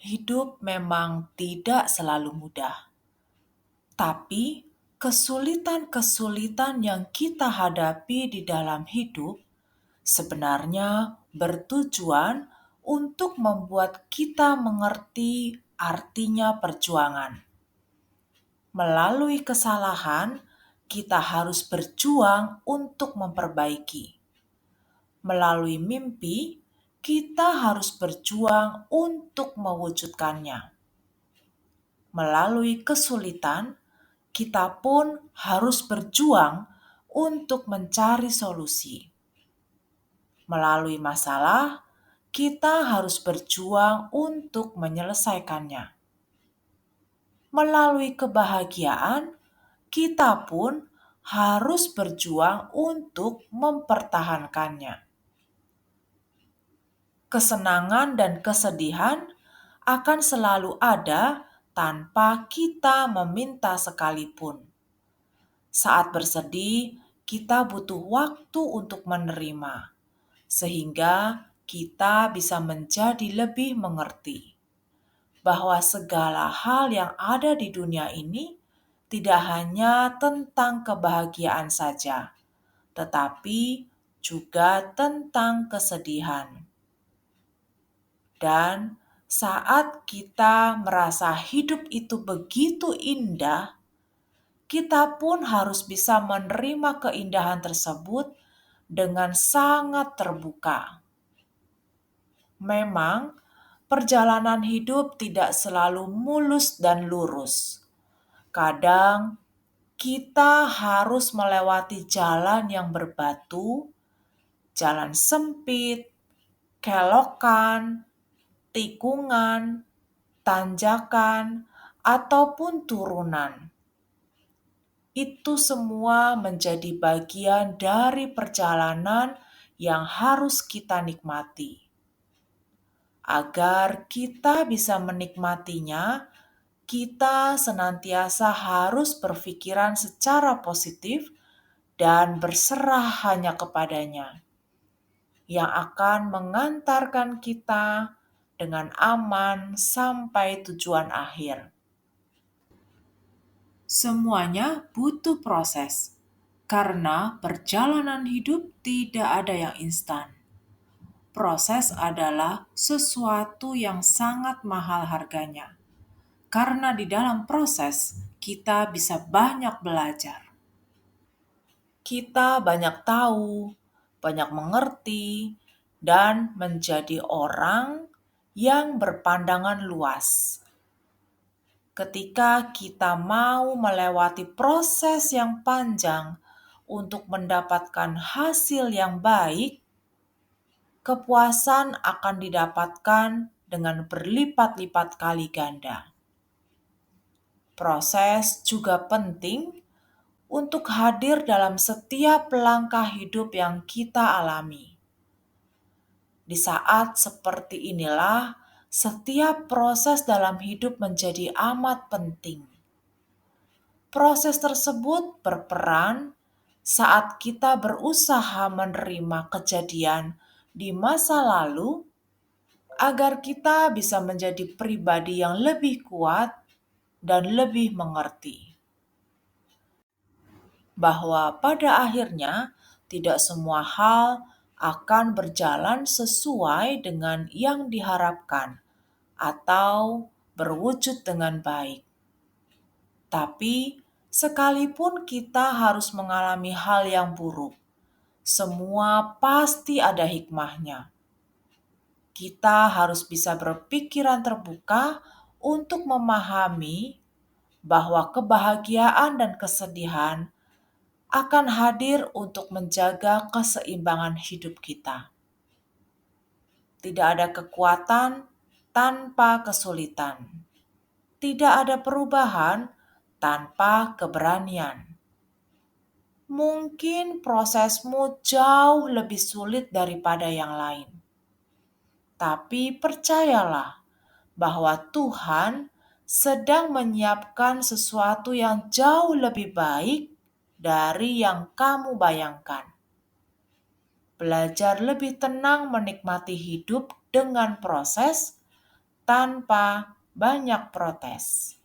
Hidup memang tidak selalu mudah, tapi kesulitan-kesulitan yang kita hadapi di dalam hidup sebenarnya bertujuan untuk membuat kita mengerti artinya perjuangan. Melalui kesalahan, kita harus berjuang untuk memperbaiki. Melalui mimpi, kita harus berjuang untuk mewujudkannya. Melalui kesulitan, kita pun harus berjuang untuk mencari solusi. Melalui masalah, kita harus berjuang untuk menyelesaikannya. Melalui kebahagiaan, kita pun harus berjuang untuk mempertahankannya. Kesenangan dan kesedihan akan selalu ada tanpa kita meminta sekalipun. Saat bersedih, kita butuh waktu untuk menerima, sehingga kita bisa menjadi lebih mengerti bahwa segala hal yang ada di dunia ini tidak hanya tentang kebahagiaan saja, tetapi juga tentang kesedihan. Dan saat kita merasa hidup itu begitu indah, kita pun harus bisa menerima keindahan tersebut dengan sangat terbuka. Memang, perjalanan hidup tidak selalu mulus dan lurus. Kadang kita harus melewati jalan yang berbatu, jalan sempit, kelokan, tikungan, tanjakan, ataupun turunan. Itu semua menjadi bagian dari perjalanan yang harus kita nikmati. Agar kita bisa menikmatinya, kita senantiasa harus berpikiran secara positif dan berserah hanya kepadanya, yang akan mengantarkan kita dengan aman sampai tujuan akhir. Semuanya butuh proses, karena perjalanan hidup tidak ada yang instan. Proses adalah sesuatu yang sangat mahal harganya, karena di dalam proses kita bisa banyak belajar. Kita banyak tahu, banyak mengerti, dan menjadi orang yang berpandangan luas. Ketika kita mau melewati proses yang panjang untuk mendapatkan hasil yang baik, kepuasan akan didapatkan dengan berlipat-lipat kali ganda. Proses juga penting untuk hadir dalam setiap langkah hidup yang kita alami. Di saat seperti inilah, setiap proses dalam hidup menjadi amat penting. Proses tersebut berperan saat kita berusaha menerima kejadian di masa lalu agar kita bisa menjadi pribadi yang lebih kuat dan lebih mengerti. Bahwa pada akhirnya tidak semua hal akan berjalan sesuai dengan yang diharapkan atau berwujud dengan baik. Tapi sekalipun kita harus mengalami hal yang buruk, semua pasti ada hikmahnya. Kita harus bisa berpikiran terbuka untuk memahami bahwa kebahagiaan dan kesedihan akan hadir untuk menjaga keseimbangan hidup kita. Tidak ada kekuatan tanpa kesulitan. Tidak ada perubahan tanpa keberanian. Mungkin prosesmu jauh lebih sulit daripada yang lain. Tapi percayalah bahwa Tuhan sedang menyiapkan sesuatu yang jauh lebih baik dari yang kamu bayangkan. Belajar lebih tenang menikmati hidup dengan proses tanpa banyak protes.